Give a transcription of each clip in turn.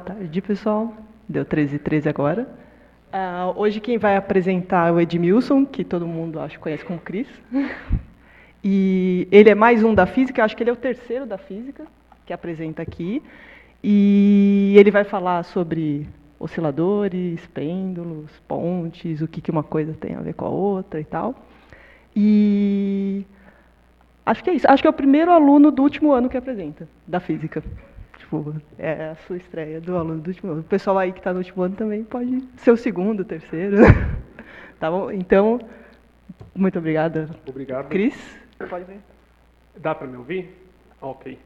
tarde, pessoal. Deu 13h13 agora. Hoje quem vai apresentar é o Edmilson, que todo mundo acho conhece como Cris. E ele é mais um da física, acho que ele é o terceiro da física que apresenta aqui. E ele vai falar sobre osciladores, pêndulos, pontes, o que uma coisa tem a ver com a outra e tal. E acho que é isso. Acho que é o primeiro aluno do último ano que apresenta, da física. Tipo, é a sua estreia do aluno do último ano. O pessoal aí que está no último ano também pode ser o segundo, o terceiro. Tá bom? Então, muito obrigada. Obrigado. Cris? Pode ver. Dá para me ouvir? Ok.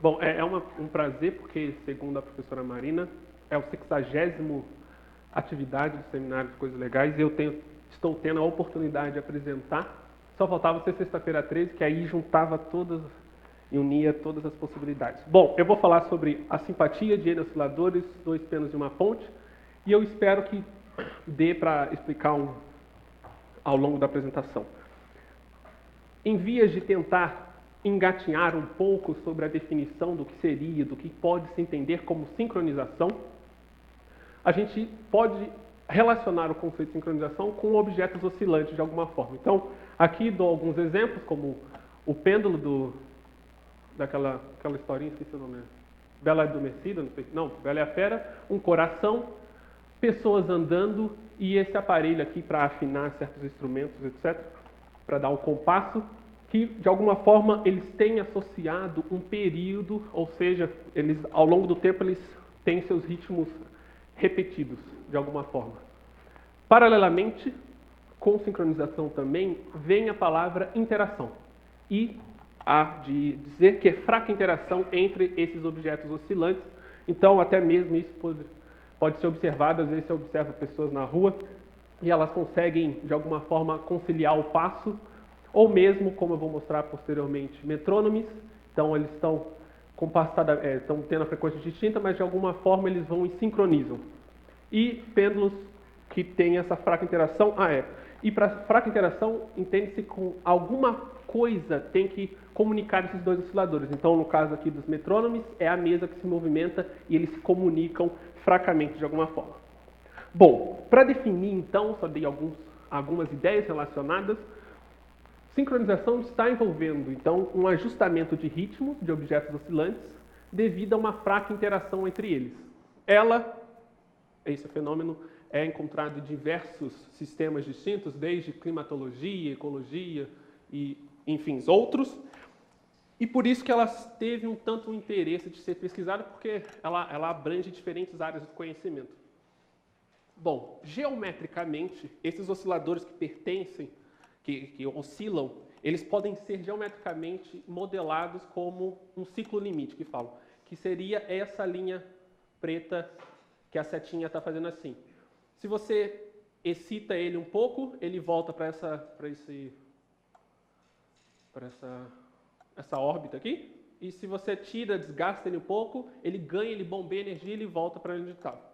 Bom, é um prazer, porque, segundo a professora Marina, é o 60º atividade do Seminário de Coisas Legais e estou tendo a oportunidade de apresentar. Só faltava ser sexta-feira 13, que aí juntava todas e unia todas as possibilidades. Bom, eu vou falar sobre a simpatia de N osciladores, dois pêndulos de uma ponte, e eu espero que dê para explicar ao longo da apresentação. Em vias de tentar engatinhar um pouco sobre a definição do que seria, do que pode se entender como sincronização, a gente pode relacionar o conceito de sincronização com objetos oscilantes de alguma forma. Então, aqui dou alguns exemplos, como o pêndulo daquela historinha, esqueci o nome, Bela Adormecida, Bela e a Fera, um coração, pessoas andando e esse aparelho aqui para afinar certos instrumentos, etc., para dar um compasso, que de alguma forma eles têm associado um período, ou seja, eles ao longo do tempo eles têm seus ritmos repetidos, de alguma forma. Paralelamente, com sincronização também, vem a palavra interação. E há de dizer que é fraca interação entre esses objetos oscilantes. Então, até mesmo isso pode ser observado. Às vezes você observa pessoas na rua e elas conseguem, de alguma forma, conciliar o passo, ou mesmo, como eu vou mostrar posteriormente, metrônomes. Então, eles estão tendo a frequência distinta, mas de alguma forma eles vão e sincronizam. E pêndulos que têm essa fraca interação, E para fraca interação, entende-se com alguma coisa tem que comunicar esses dois osciladores. Então, no caso aqui dos metrônomes, é a mesa que se movimenta e eles se comunicam fracamente de alguma forma. Bom, para definir então, só dei algumas ideias relacionadas. Sincronização está envolvendo, então, um ajustamento de ritmo de objetos oscilantes devido a uma fraca interação entre eles. Esse fenômeno é encontrado em diversos sistemas distintos, desde climatologia, ecologia e, enfim, outros. E por isso que ela teve um tanto interesse de ser pesquisada, porque ela abrange diferentes áreas do conhecimento. Bom, geometricamente, esses osciladores que pertencem, que oscilam, eles podem ser geometricamente modelados como um ciclo limite, que seria essa linha preta que a setinha está fazendo assim. Se você excita ele um pouco, ele volta para essa órbita aqui. E se você desgasta ele um pouco, ele bombeia energia e ele volta para onde estava.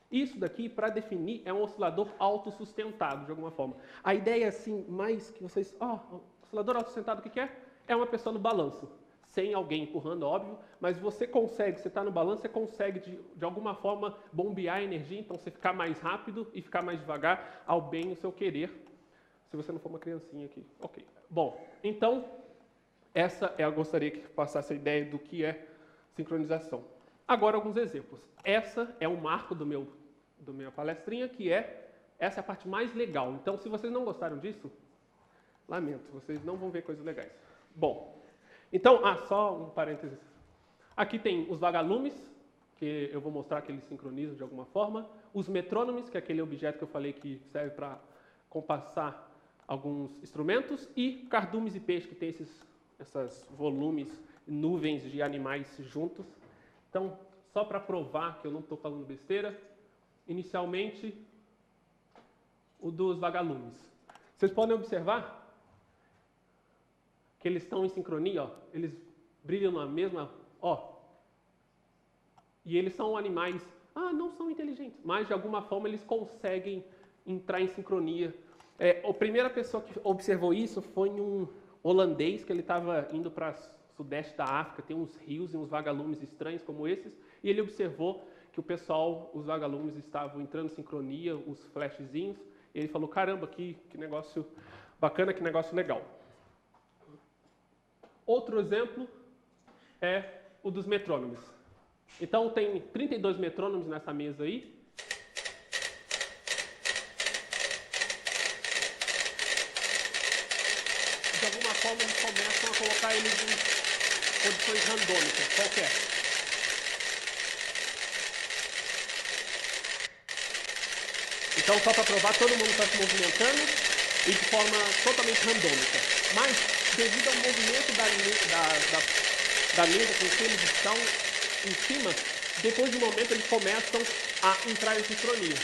Isso daqui, para definir, é um oscilador autossustentado, de alguma forma. A ideia, assim, mais que vocês... oscilador autossustentado, o que é? É uma pessoa no balanço. Sem alguém empurrando, óbvio, mas você está no balanço, você consegue, de alguma forma, bombear a energia, então você ficar mais rápido e ficar mais devagar, ao bem o seu querer, se você não for uma criancinha aqui. Ok. Bom, então, eu gostaria que passasse a ideia do que é sincronização. Agora, alguns exemplos. Essa é um marco do minha palestrinha, essa é a parte mais legal. Então, se vocês não gostaram disso, lamento, vocês não vão ver coisas legais. Bom, então, só um parênteses. Aqui tem os vagalumes, que eu vou mostrar que eles sincronizam de alguma forma. Os metrônomes, que é aquele objeto que eu falei que serve para compassar alguns instrumentos. E cardumes e peixes, que tem esses volumes, nuvens de animais juntos. Então, só para provar que eu não estou falando besteira, inicialmente, o dos vagalumes. Vocês podem observar que eles estão em sincronia, eles brilham na mesma, e eles são animais, não são inteligentes, mas de alguma forma eles conseguem entrar em sincronia. A primeira pessoa que observou isso foi um holandês, que ele estava indo para o sudeste da África, tem uns rios e uns vagalumes estranhos como esses, e ele observou que o pessoal, os vagalumes estavam entrando em sincronia, os flashzinhos, e ele falou, caramba, que negócio bacana, que negócio legal. Outro exemplo é o dos metrônomos. Então tem 32 metrônomos nessa mesa aí. De alguma forma eles começam a colocar eles em posições randômicas, qualquer. Então, só para provar, todo mundo está se movimentando e de forma totalmente randômica. Mas, devido ao movimento da mesa com que eles estão em cima, depois de um momento eles começam a entrar em sincronia.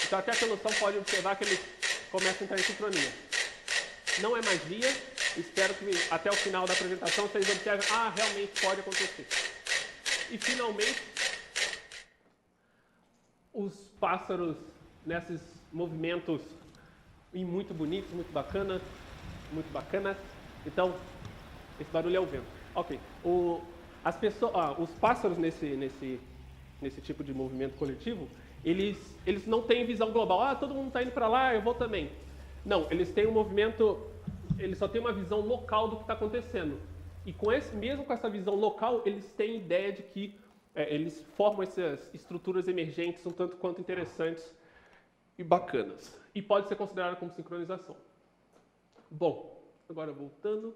Então, até a solução pode observar que eles começam a entrar em sincronia. Não é magia, espero que até o final da apresentação vocês observem, realmente pode acontecer. E, finalmente, os pássaros nesses movimentos muito bonitos, muito bacanas. Então, esse barulho é o vento. Ok. Os pássaros nesse tipo de movimento coletivo, eles não têm visão global. Todo mundo está indo para lá, eu vou também. Não, eles têm um movimento, eles só têm uma visão local do que está acontecendo. E mesmo com essa visão local, eles têm ideia de que eles formam essas estruturas emergentes um tanto quanto interessantes e bacanas. E pode ser considerado como sincronização. Bom, agora voltando.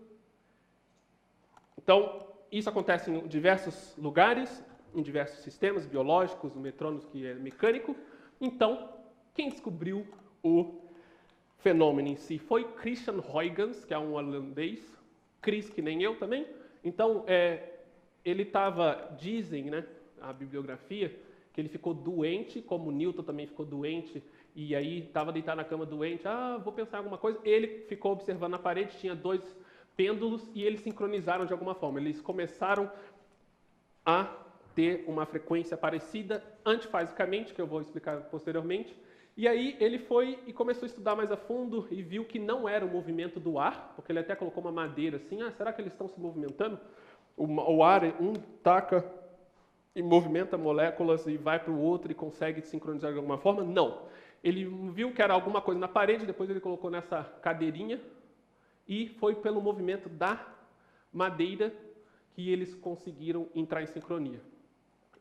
Então, isso acontece em diversos lugares, em diversos sistemas biológicos, o metrônomo que é mecânico. Então, quem descobriu o fenômeno em si foi Christian Huygens, que é um holandês, Chris que nem eu também. Então, ele dizem, né, a bibliografia, que ele ficou doente, como Newton também ficou doente, e aí estava deitado na cama doente, vou pensar em alguma coisa. Ele ficou observando a parede, tinha 2 pêndulos, e eles sincronizaram de alguma forma. Eles começaram a ter uma frequência parecida antifasicamente, que eu vou explicar posteriormente. E aí ele foi e começou a estudar mais a fundo e viu que não era o movimento do ar, porque ele até colocou uma madeira assim, será que eles estão se movimentando? O ar, um taca e movimenta moléculas e vai para o outro e consegue sincronizar de alguma forma? Não. Ele viu que era alguma coisa na parede, depois ele colocou nessa cadeirinha e foi pelo movimento da madeira que eles conseguiram entrar em sincronia.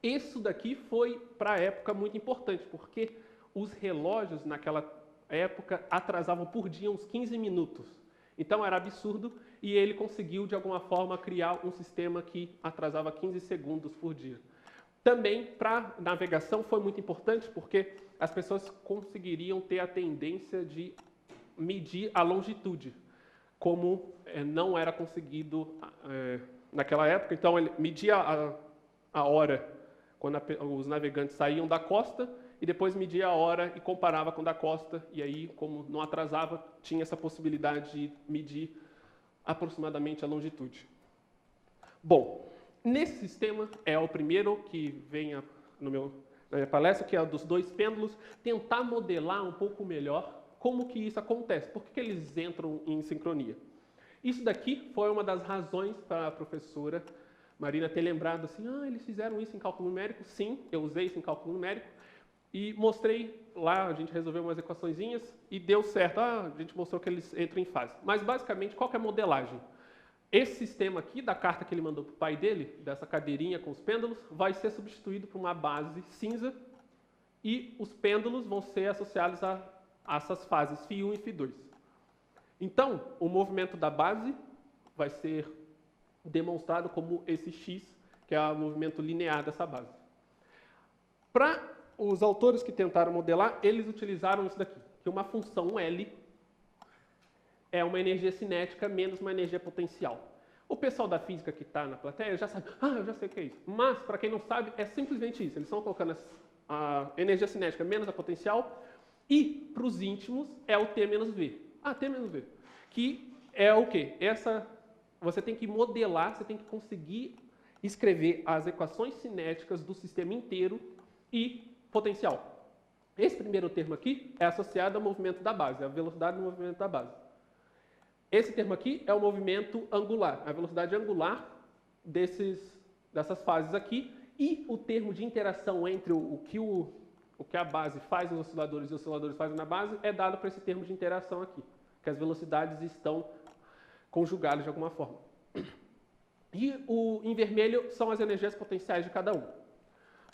Isso daqui foi, para a época, muito importante, porque os relógios naquela época atrasavam por dia uns 15 minutos. Então era absurdo e ele conseguiu, de alguma forma, criar um sistema que atrasava 15 segundos por dia. Também, para navegação, foi muito importante, porque as pessoas conseguiriam ter a tendência de medir a longitude, como não era conseguido naquela época. Então, ele media a hora quando os navegantes saíam da costa e depois media a hora e comparava com a da costa. E aí, como não atrasava, tinha essa possibilidade de medir aproximadamente a longitude. Bom, nesse sistema é o primeiro que vem na minha palestra, que é o dos 2 pêndulos, tentar modelar um pouco melhor como que isso acontece, por que eles entram em sincronia. Isso daqui foi uma das razões para a professora Marina ter lembrado assim, eles fizeram isso em cálculo numérico. Sim, eu usei isso em cálculo numérico e mostrei lá, a gente resolveu umas equaçõezinhas e deu certo. A gente mostrou que eles entram em fase. Mas basicamente, qual que é a modelagem? Esse sistema aqui, da carta que ele mandou para o pai dele, dessa cadeirinha com os pêndulos, vai ser substituído por uma base cinza e os pêndulos vão ser associados a essas fases φ1 e φ2. Então, o movimento da base vai ser demonstrado como esse x, que é o movimento linear dessa base. Para os autores que tentaram modelar, eles utilizaram isso daqui, que uma função L é uma energia cinética menos uma energia potencial. O pessoal da física que está na plateia já sabe, eu já sei o que é isso. Mas, para quem não sabe, é simplesmente isso. Eles estão colocando a energia cinética menos a potencial e, para os íntimos, é o T menos V. T menos V. Que é o quê? Você tem que modelar, você tem que conseguir escrever as equações cinéticas do sistema inteiro e potencial. Esse primeiro termo aqui é associado ao movimento da base, a velocidade do movimento da base. Esse termo aqui é o movimento angular, a velocidade angular dessas fases aqui, E o termo de interação entre o que a base faz nos osciladores e os osciladores fazem na base é dado por esse termo de interação aqui, que as velocidades estão conjugadas de alguma forma. E em vermelho são as energias potenciais de cada um.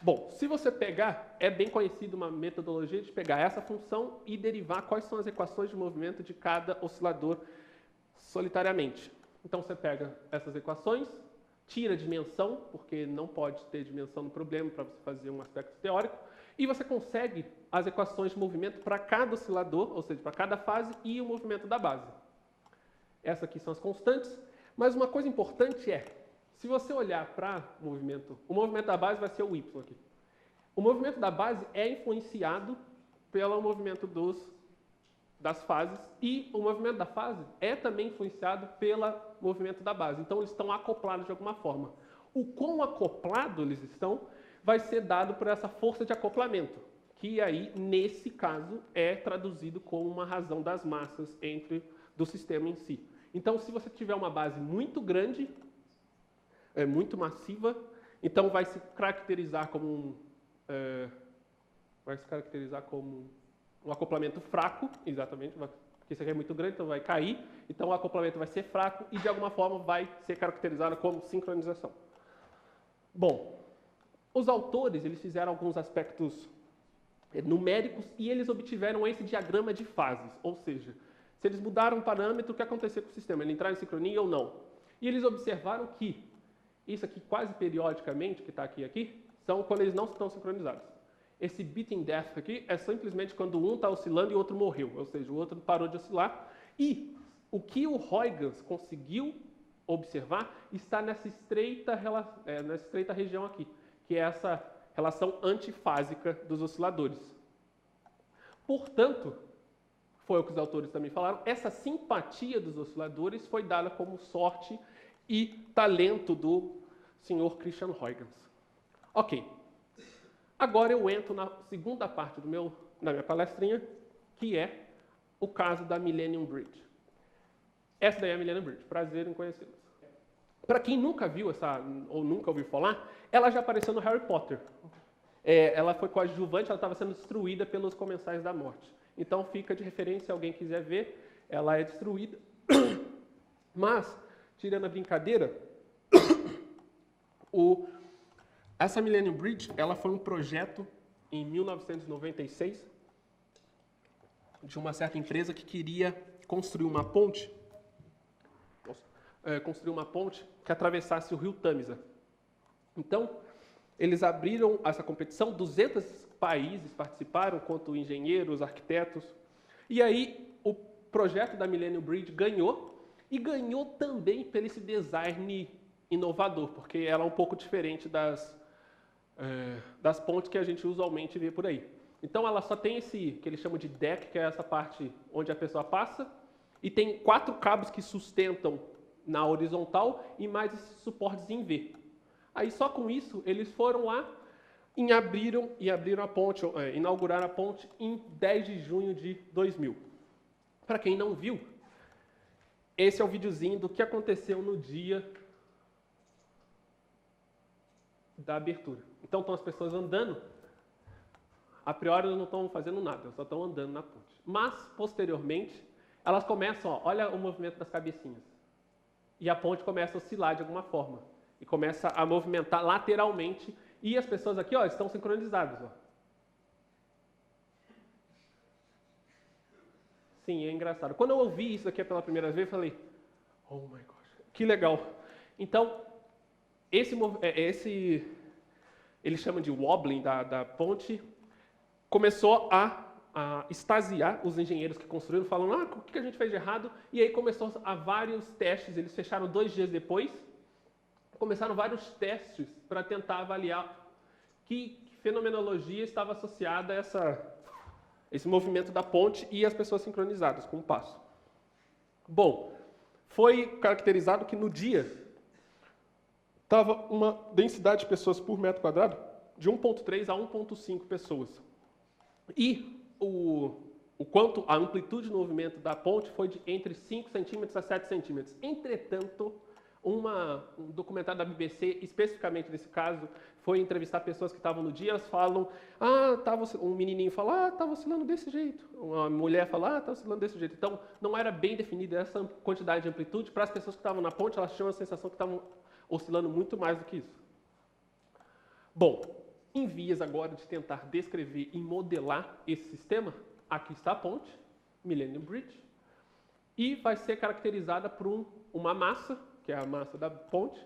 Bom, se você pegar, é bem conhecida uma metodologia de pegar essa função e derivar quais são as equações de movimento de cada oscilador solitariamente. Então você pega essas equações, tira a dimensão, porque não pode ter dimensão no problema para você fazer um aspecto teórico, e você consegue as equações de movimento para cada oscilador, ou seja, para cada fase e o movimento da base. Essas aqui são as constantes, mas uma coisa importante é, se você olhar para o movimento da base vai ser o y aqui. O movimento da base é influenciado pelo movimento das fases e o movimento da fase é também influenciado pelo movimento da base. Então, eles estão acoplados de alguma forma. O quão acoplado eles estão vai ser dado por essa força de acoplamento, que aí, nesse caso, é traduzido como uma razão das massas do sistema em si. Então, se você tiver uma base muito grande, muito massiva, então vai se caracterizar como um acoplamento fraco, exatamente, porque isso aqui é muito grande, então vai cair, então o acoplamento vai ser fraco e de alguma forma vai ser caracterizado como sincronização. Bom, os autores eles fizeram alguns aspectos numéricos e eles obtiveram esse diagrama de fases, ou seja, se eles mudaram um parâmetro, o que acontecia com o sistema? Ele entrar em sincronia ou não? E eles observaram que isso aqui quase periodicamente, que está aqui, são quando eles não estão sincronizados. Esse beating death aqui é simplesmente quando um está oscilando e o outro morreu, ou seja, o outro parou de oscilar. E o que o Huygens conseguiu observar está nessa estreita região aqui, que é essa relação antifásica dos osciladores. Portanto, foi o que os autores também falaram, essa simpatia dos osciladores foi dada como sorte e talento do Sr. Christian Huygens. Ok. Agora eu entro na segunda parte da minha palestrinha, que é o caso da Millennium Bridge. Essa daí é a Millennium Bridge. Prazer em conhecê-las. Para quem nunca viu ou nunca ouviu falar, ela já apareceu no Harry Potter. Ela foi coadjuvante, ela estava sendo destruída pelos Comensais da Morte. Então fica de referência, se alguém quiser ver, ela é destruída. Mas, tirando a brincadeira, essa Millennium Bridge ela foi um projeto em 1996 de uma certa empresa que queria construir uma ponte que atravessasse o rio Tâmisa. Então, eles abriram essa competição, 200 países participaram, quanto engenheiros, arquitetos, e aí o projeto da Millennium Bridge ganhou, e ganhou também pelo esse design inovador, porque ela é um pouco diferente das pontes que a gente usualmente vê por aí. Então ela só tem esse, que eles chamam de deck, que é essa parte onde a pessoa passa, e tem 4 cabos que sustentam na horizontal e mais esses suportes em V. Aí só com isso eles foram lá e abriram a ponte, inauguraram a ponte em 10 de junho de 2000. Para quem não viu, esse é o videozinho do que aconteceu no dia da abertura. Então estão as pessoas andando, a priori elas não estão fazendo nada, elas só estão andando na ponte. Mas, posteriormente, elas começam, olha o movimento das cabecinhas. E a ponte começa a oscilar de alguma forma. E começa a movimentar lateralmente. E as pessoas aqui estão sincronizadas. Sim, é engraçado. Quando eu ouvi isso aqui pela primeira vez, eu falei, oh my gosh, que legal. Então, eles chamam de wobbling da ponte, começou a extasiar os engenheiros que construíram, falando, o que a gente fez de errado? E aí começou a vários testes, eles fecharam 2 dias depois, começaram vários testes para tentar avaliar que fenomenologia estava associada a esse movimento da ponte e as pessoas sincronizadas com o passo. Bom, foi caracterizado que no dia estava uma densidade de pessoas por metro quadrado de 1,3 a 1,5 pessoas. E quanto a amplitude de movimento da ponte foi de entre 5 centímetros a 7 centímetros. Entretanto, Um documentário da BBC, especificamente nesse caso, foi entrevistar pessoas que estavam no dia, elas falam, um menininho fala, estava oscilando desse jeito. Uma mulher fala, está oscilando desse jeito. Então, não era bem definida essa quantidade de amplitude. Para as pessoas que estavam na ponte, elas tinham a sensação que estavam oscilando muito mais do que isso. Bom, em vias agora de tentar descrever e modelar esse sistema, aqui está a ponte, Millennium Bridge, e vai ser caracterizada por uma massa, que é a massa da ponte,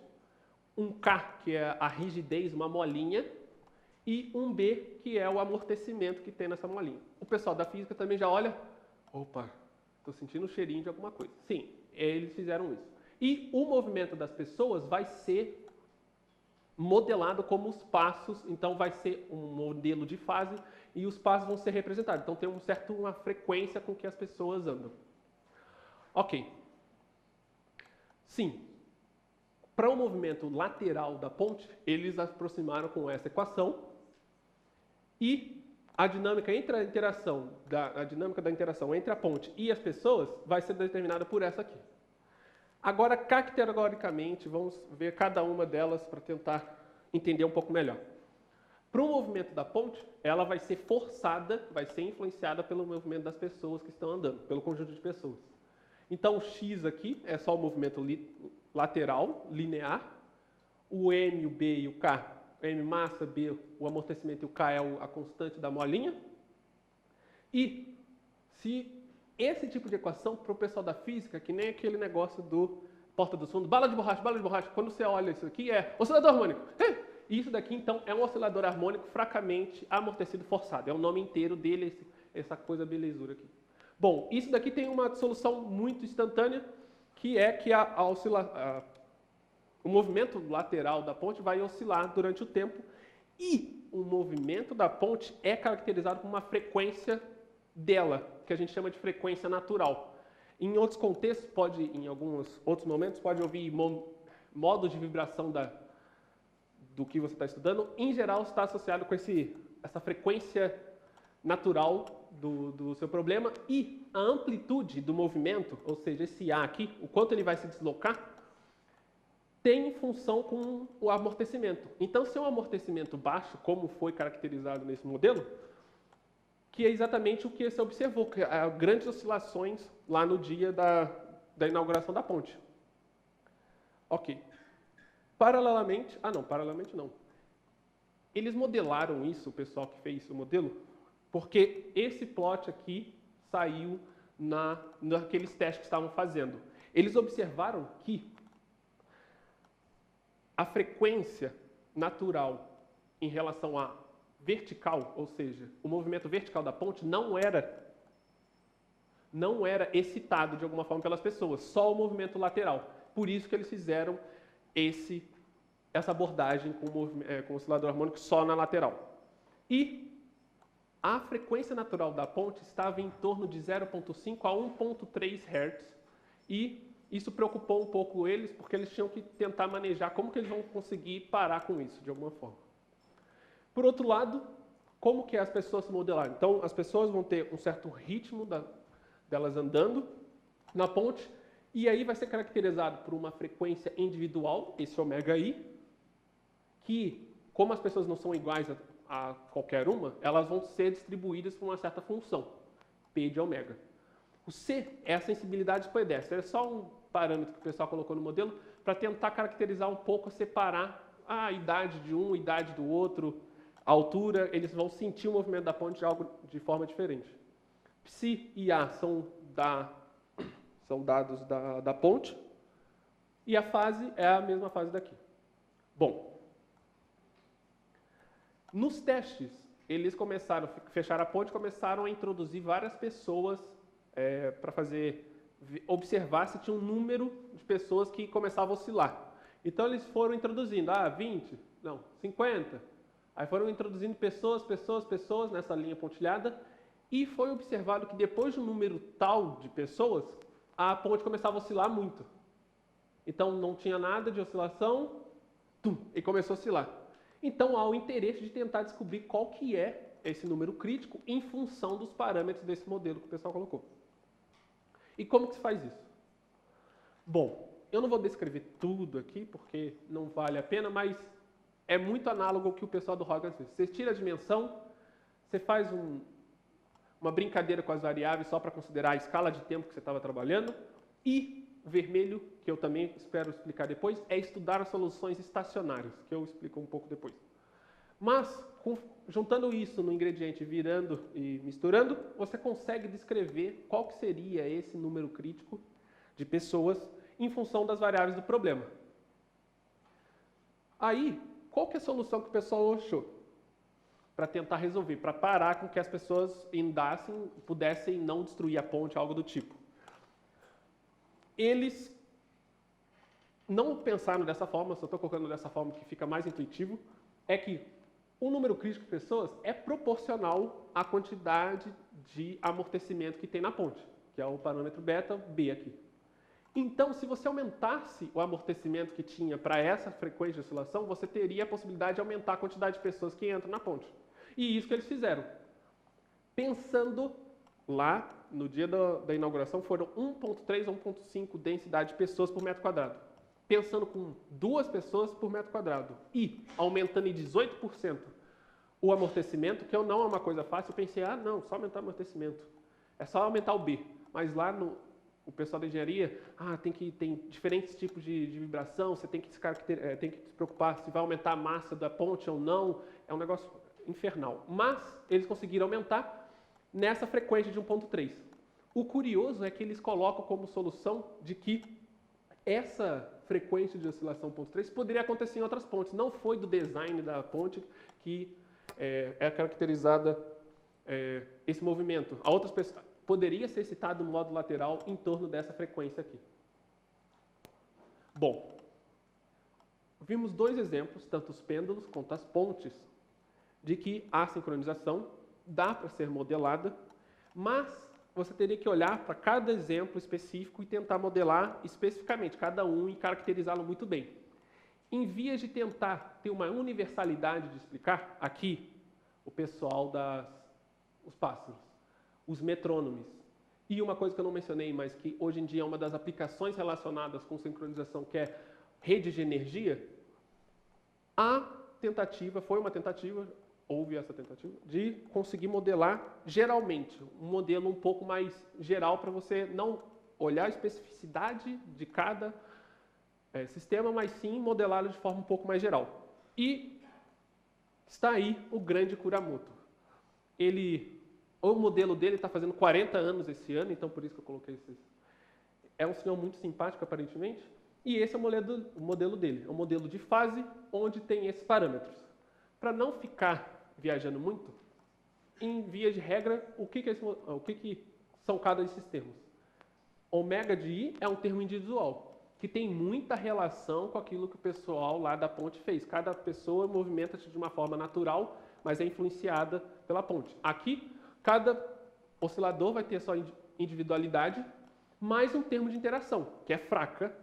um K, que é a rigidez, uma molinha, e um B, que é o amortecimento que tem nessa molinha. O pessoal da física também já olha, opa, estou sentindo um cheirinho de alguma coisa. Sim, eles fizeram isso. E o movimento das pessoas vai ser modelado como os passos, então vai ser um modelo de fase e os passos vão ser representados. Então tem uma frequência com que as pessoas andam. Ok. Sim. Para o movimento lateral da ponte, eles aproximaram com essa equação e a dinâmica da interação entre a ponte e as pessoas vai ser determinada por essa aqui. Agora, categoricamente, vamos ver cada uma delas para tentar entender um pouco melhor. Para o movimento da ponte, ela vai ser forçada, vai ser influenciada pelo movimento das pessoas que estão andando, pelo conjunto de pessoas. Então, o X aqui é só o movimento lateral, linear. O M, o B e o K, o M massa, B, o amortecimento e o K é a constante da molinha. E se esse tipo de equação, para o pessoal da física, que nem aquele negócio do porta dos fundos, bala de borracha, quando você olha isso aqui é oscilador harmônico. E isso daqui, então, é um oscilador harmônico fracamente amortecido forçado. É o nome inteiro dele, essa coisa belezura aqui. Bom, isso daqui tem uma solução muito instantânea, que é que o movimento lateral da ponte vai oscilar durante o tempo e o movimento da ponte é caracterizado por uma frequência dela, que a gente chama de frequência natural. Em outros contextos, em alguns outros momentos, pode ouvir modo de vibração do que você está estudando. Em geral, está associado com essa frequência natural do seu problema e a amplitude do movimento, ou seja, esse A aqui, o quanto ele vai se deslocar, tem função com o amortecimento. Então, se é um amortecimento baixo, como foi caracterizado nesse modelo, que é exatamente o que você observou, que há grandes oscilações lá no dia da inauguração da ponte. Ok. Paralelamente não. Eles modelaram isso, o pessoal que fez o modelo, porque esse plot aqui saiu naqueles testes que estavam fazendo. Eles observaram que a frequência natural em relação à vertical, ou seja, o movimento vertical da ponte não era excitado de alguma forma pelas pessoas, só o movimento lateral. Por isso que eles fizeram essa abordagem com o oscilador harmônico só na lateral. E a frequência natural da ponte estava em torno de 0,5 a 1,3 Hz e isso preocupou um pouco eles, porque eles tinham que tentar manejar como que eles vão conseguir parar com isso, de alguma forma. Por outro lado, como que as pessoas se modelaram? Então, as pessoas vão ter um certo ritmo delas andando na ponte, e aí vai ser caracterizado por uma frequência individual, esse ômega-i, que, como as pessoas não são iguais a qualquer uma, elas vão ser distribuídas por uma certa função, P de ômega. O C é a sensibilidade pedestre, é só um parâmetro que o pessoal colocou no modelo para tentar caracterizar um pouco, separar a idade de um, a idade do outro, a altura, eles vão sentir o movimento da ponte de forma diferente. Psi e A são dados da ponte e a fase é a mesma fase daqui. Bom, nos testes, eles fecharam a ponte e começaram a introduzir várias pessoas para observar se tinha um número de pessoas que começavam a oscilar. Então, eles foram introduzindo, 20, não, 50. Aí foram introduzindo pessoas nessa linha pontilhada e foi observado que depois de um número tal de pessoas, a ponte começava a oscilar muito. Então, não tinha nada de oscilação, e começou a oscilar. Então, há o interesse de tentar descobrir qual que é esse número crítico em função dos parâmetros desse modelo que o pessoal colocou. E como que se faz isso? Bom, eu não vou descrever tudo aqui, porque não vale a pena, mas é muito análogo ao que o pessoal do Huygens fez. Você tira a dimensão, você faz uma brincadeira com as variáveis só para considerar a escala de tempo que você estava trabalhando, e o vermelho, que eu também espero explicar depois, é estudar as soluções estacionárias, que eu explico um pouco depois. Mas, juntando isso no ingrediente, virando e misturando, você consegue descrever qual que seria esse número crítico de pessoas em função das variáveis do problema. Aí, qual que é a solução que o pessoal achou? Para tentar resolver, para parar com que as pessoas andassem, pudessem não destruir a ponte, algo do tipo. Eles não pensaram dessa forma, só estou colocando dessa forma que fica mais intuitivo, é que o número crítico de pessoas é proporcional à quantidade de amortecimento que tem na ponte, que é o parâmetro beta, B aqui. Então, se você aumentasse o amortecimento que tinha para essa frequência de oscilação, você teria a possibilidade de aumentar a quantidade de pessoas que entram na ponte. E isso que eles fizeram. Pensando lá, no dia da inauguração, foram 1,3 a 1,5 densidade de pessoas por metro quadrado. Pensando com 2 pessoas por metro quadrado e aumentando em 18% o amortecimento, que não é uma coisa fácil, eu pensei, não, só aumentar o amortecimento. É só aumentar o B. Mas lá o pessoal da engenharia, tem diferentes tipos de vibração, você tem que se preocupar se vai aumentar a massa da ponte ou não, é um negócio infernal. Mas eles conseguiram aumentar nessa frequência de 1,3. O curioso é que eles colocam como solução de que essa frequência de oscilação 1,3 poderia acontecer em outras pontes. Não foi do design da ponte que é caracterizada esse movimento. A outras pessoas poderia ser citado no modo lateral em torno dessa frequência aqui. Bom, vimos 2 exemplos, tanto os pêndulos quanto as pontes, de que a sincronização dá para ser modelada, mas você teria que olhar para cada exemplo específico e tentar modelar especificamente cada um e caracterizá-lo muito bem. Em vias de tentar ter uma universalidade de explicar, aqui, o pessoal os pássaros, os metrônomes. E uma coisa que eu não mencionei, mas que hoje em dia é uma das aplicações relacionadas com sincronização, que é rede de energia, houve essa tentativa, de conseguir modelar geralmente, um modelo um pouco mais geral para você não olhar a especificidade de cada sistema, mas sim modelá-lo de forma um pouco mais geral. E está aí o grande Kuramoto. O modelo dele está fazendo 40 anos esse ano, então por isso que eu coloquei esses. É um senhor muito simpático, aparentemente, e esse é o modelo dele. É um modelo de fase onde tem esses parâmetros. Para não ficar viajando muito, em via de regra, o que são cada desses termos? Ômega de I é um termo individual, que tem muita relação com aquilo que o pessoal lá da ponte fez. Cada pessoa movimenta-se de uma forma natural, mas é influenciada pela ponte. Aqui, cada oscilador vai ter a sua individualidade, mais um termo de interação, que é fraca,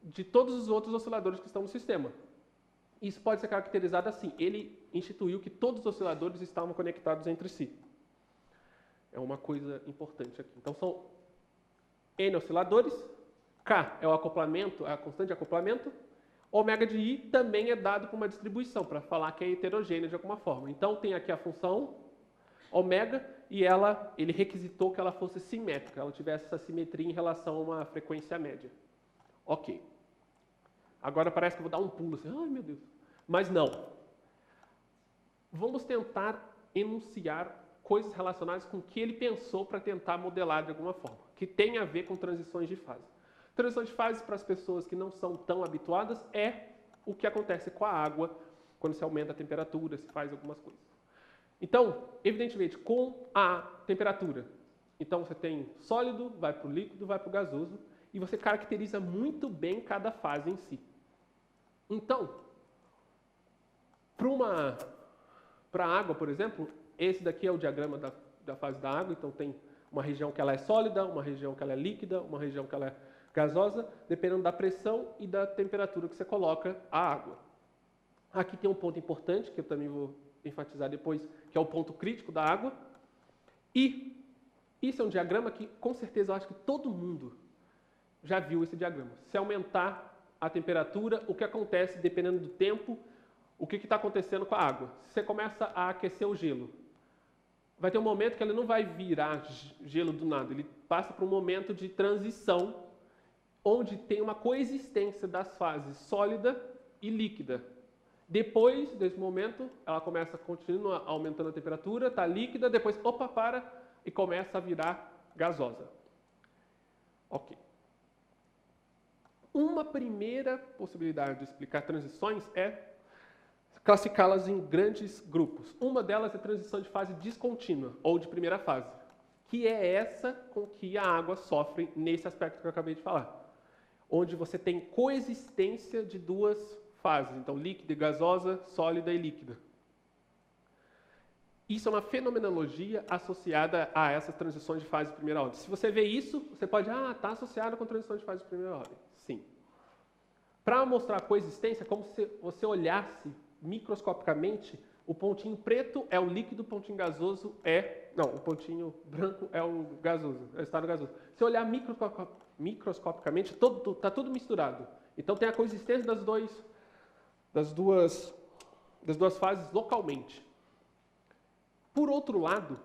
de todos os outros osciladores que estão no sistema. Isso pode ser caracterizado assim. Ele instituiu que todos os osciladores estavam conectados entre si. É uma coisa importante aqui. Então, são N osciladores, K é o acoplamento, a constante de acoplamento, ômega de I também é dado por uma distribuição, para falar que é heterogênea de alguma forma. Então, tem aqui a função ômega e ele requisitou que ela fosse simétrica, ela tivesse essa simetria em relação a uma frequência média. Ok. Agora parece que eu vou dar um pulo assim, ai meu Deus. Mas não. Vamos tentar enunciar coisas relacionadas com o que ele pensou para tentar modelar de alguma forma, que tem a ver com transições de fase. Transições de fase, para as pessoas que não são tão habituadas, é o que acontece com a água quando se aumenta a temperatura, se faz algumas coisas. Então, evidentemente, com a temperatura, então você tem sólido, vai para o líquido, vai para o gasoso, e você caracteriza muito bem cada fase em si. Então, para a água, por exemplo, esse daqui é o diagrama da fase da água, então tem uma região que ela é sólida, uma região que ela é líquida, uma região que ela é gasosa, dependendo da pressão e da temperatura que você coloca a água. Aqui tem um ponto importante, que eu também vou enfatizar depois, que é o ponto crítico da água. E isso é um diagrama que, com certeza, eu acho que todo mundo já viu esse diagrama. Se aumentar a temperatura, o que acontece dependendo do tempo, o que está acontecendo com a água? Se você começa a aquecer o gelo, vai ter um momento que ele não vai virar gelo do nada, ele passa por um momento de transição, onde tem uma coexistência das fases sólida e líquida. Depois desse momento, ela continua aumentando a temperatura, está líquida, depois, para, e começa a virar gasosa. Ok. Uma primeira possibilidade de explicar transições é classificá-las em grandes grupos. Uma delas é a transição de fase descontínua, ou de primeira fase, que é essa com que a água sofre nesse aspecto que eu acabei de falar, onde você tem coexistência de duas fases, então líquida e gasosa, sólida e líquida. Isso é uma fenomenologia associada a essas transições de fase de primeira ordem. Se você vê isso, você pode, está associado com transição de fase de primeira ordem. Sim. Para mostrar a coexistência, é como se você olhasse microscopicamente, o pontinho preto é o líquido, o pontinho gasoso o pontinho branco é o gasoso, é o estado gasoso. Se olhar microscopicamente, está tudo misturado. Então tem a coexistência das duas fases localmente. Por outro lado,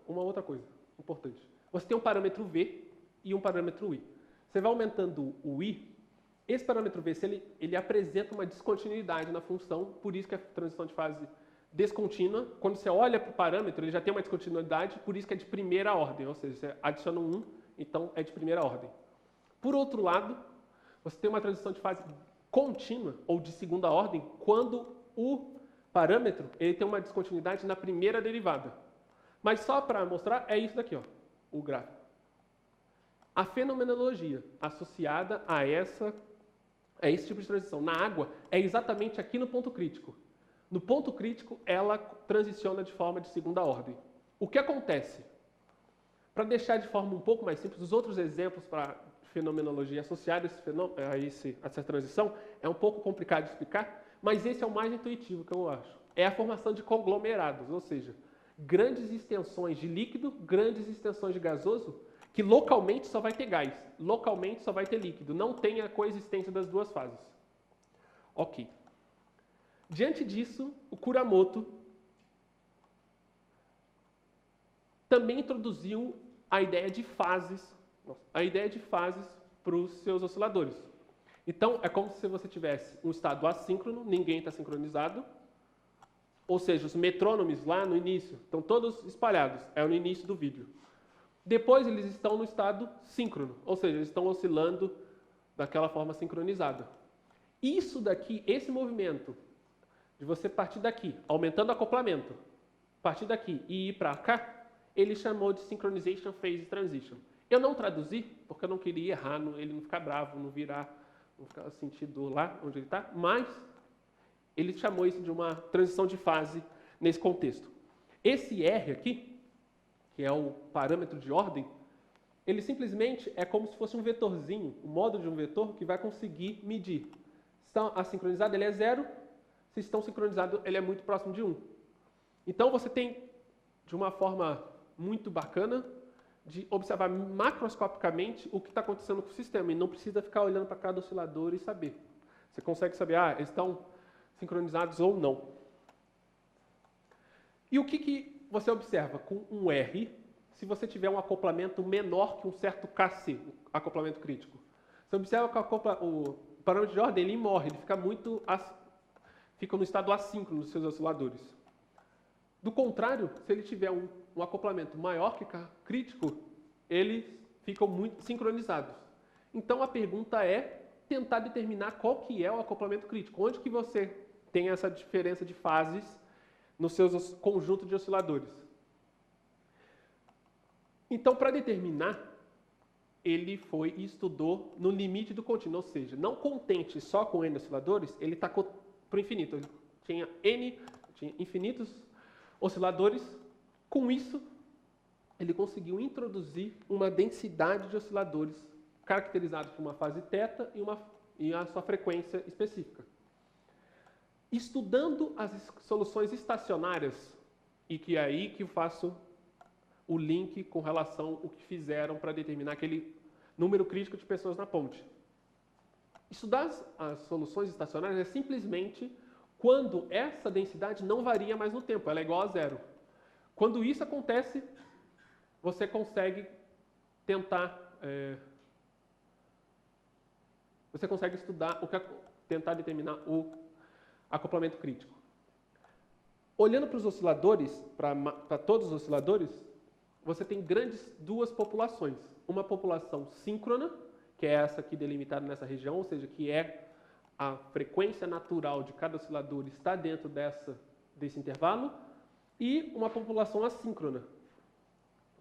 uma outra coisa importante. Você tem um parâmetro V e um parâmetro I. Você vai aumentando o I, esse parâmetro V, ele apresenta uma descontinuidade na função, por isso que a transição de fase descontínua, quando você olha para o parâmetro, ele já tem uma descontinuidade, por isso que é de primeira ordem, ou seja, você adiciona um 1, então é de primeira ordem. Por outro lado, você tem uma transição de fase contínua, ou de segunda ordem, quando o parâmetro ele tem uma descontinuidade na primeira derivada. Mas só para mostrar, é isso daqui, o gráfico. A fenomenologia associada a esse tipo de transição na água é exatamente aqui no ponto crítico. No ponto crítico, ela transiciona de forma de segunda ordem. O que acontece? Para deixar de forma um pouco mais simples, os outros exemplos para fenomenologia associada a essa transição é um pouco complicado de explicar, mas esse é o mais intuitivo que eu acho. É a formação de conglomerados, ou seja, grandes extensões de líquido, grandes extensões de gasoso, que localmente só vai ter gás, localmente só vai ter líquido, não tem a coexistência das duas fases. Ok. Diante disso, o Kuramoto também introduziu a ideia de fases para os seus osciladores. Então, é como se você tivesse um estado assíncrono, ninguém está sincronizado, ou seja, os metrônomos lá no início estão todos espalhados, é no início do vídeo. Depois eles estão no estado síncrono, ou seja, eles estão oscilando daquela forma sincronizada. Isso daqui, esse movimento de você partir daqui, aumentando o acoplamento, partir daqui e ir para cá, ele chamou de Synchronization Phase Transition. Eu não traduzi, porque eu não queria errar, ele não ficar bravo, não ficar sentido lá onde ele está, mas ele chamou isso de uma transição de fase nesse contexto. Esse R aqui, que é o parâmetro de ordem, ele simplesmente é como se fosse um vetorzinho, o módulo de um vetor que vai conseguir medir. Se está assincronizado, ele é 0. Se estão sincronizados, ele é muito próximo de 1. Então, você tem, de uma forma muito bacana, de observar macroscopicamente o que está acontecendo com o sistema. E não precisa ficar olhando para cada oscilador e saber. Você consegue saber, eles estão sincronizados ou não. E o que você observa com um R, se você tiver um acoplamento menor que um certo KC, acoplamento crítico? Você observa que o parâmetro de ordem ele morre, ele fica no estado assíncrono dos seus osciladores. Do contrário, se ele tiver um acoplamento maior que crítico, eles ficam muito sincronizados. Então a pergunta é tentar determinar qual que é o acoplamento crítico. Onde que você tem essa diferença de fases nos seus conjuntos de osciladores? Então, para determinar, ele foi e estudou no limite do contínuo, ou seja, não contente só com N osciladores, ele tacou para o infinito. Ele tinha infinitos osciladores. Com isso, ele conseguiu introduzir uma densidade de osciladores caracterizados por uma fase θ e a sua frequência específica. Estudando as soluções estacionárias, e que é aí que eu faço o link com relação ao que fizeram para determinar que ele número crítico de pessoas na ponte. Estudar as soluções estacionárias é simplesmente quando essa densidade não varia mais no tempo, ela é igual a zero. Quando isso acontece, você consegue tentar... você consegue estudar, tentar determinar o acoplamento crítico. Olhando para os osciladores, para todos os osciladores, você tem duas populações. Uma população síncrona, que é essa aqui delimitada nessa região, ou seja, que é a frequência natural de cada oscilador está dentro desse intervalo, e uma população assíncrona.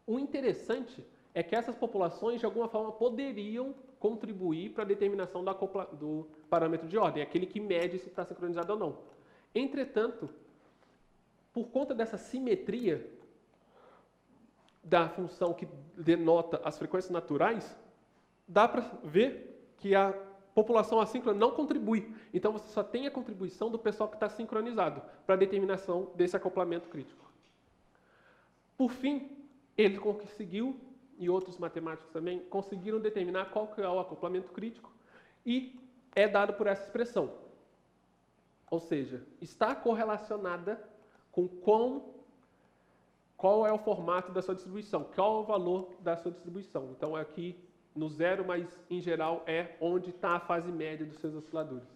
O interessante é que essas populações, de alguma forma, poderiam contribuir para a determinação do parâmetro de ordem, aquele que mede se está sincronizado ou não. Entretanto, por conta dessa simetria da função que denota as frequências naturais, dá para ver que a população assíncrona não contribui. Então, você só tem a contribuição do pessoal que está sincronizado para a determinação desse acoplamento crítico. Por fim, ele conseguiu, e outros matemáticos também, conseguiram determinar qual que é o acoplamento crítico e é dado por essa expressão. Ou seja, está correlacionada com qual é o formato da sua distribuição, qual é o valor da sua distribuição. Então, aqui no zero, mas em geral é onde está a fase média dos seus osciladores.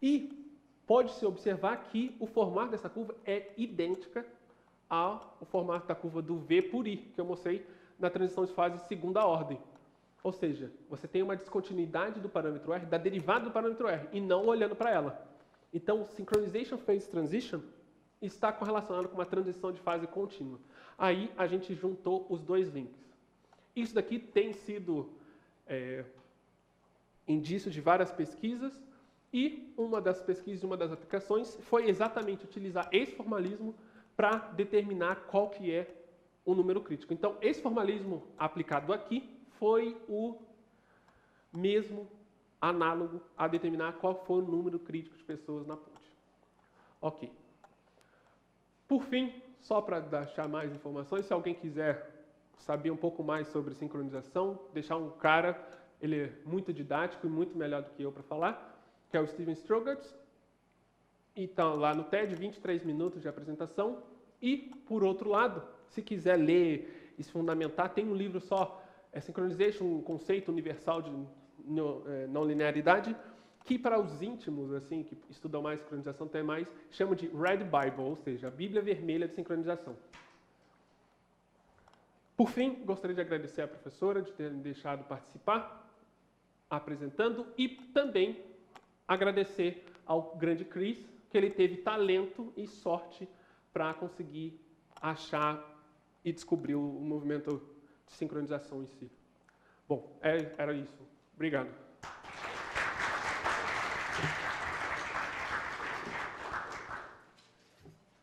E pode-se observar que o formato dessa curva é idêntica ao formato da curva do V por I, que eu mostrei na transição de fase segunda ordem. Ou seja, você tem uma descontinuidade do parâmetro R, da derivada do parâmetro R, e não olhando para ela. Então, Synchronization Phase Transition está correlacionado com uma transição de fase contínua. Aí a gente juntou os dois links. Isso daqui tem sido indício de várias pesquisas, e uma das pesquisas, uma das aplicações, foi exatamente utilizar esse formalismo para determinar qual que é o número crítico. Então, esse formalismo aplicado aqui foi o mesmo análogo a determinar qual foi o número crítico de pessoas na ponte. Ok. Por fim, só para deixar mais informações, se alguém quiser saber um pouco mais sobre sincronização, deixar um cara, ele é muito didático e muito melhor do que eu para falar, que é o Steven Strogatz. Então, lá no TED, 23 minutos de apresentação. E, por outro lado, se quiser ler e se fundamentar, tem um livro só, Synchronization, um conceito universal de não linearidade, que para os íntimos, assim, que estudam mais sincronização, tem mais, chama de Red Bible, ou seja, a Bíblia Vermelha de sincronização. Por fim, gostaria de agradecer à professora de ter me deixado participar, apresentando, e também agradecer ao grande Chris, que ele teve talento e sorte para conseguir achar e descobrir o movimento de sincronização em si. Bom, era isso. Obrigado.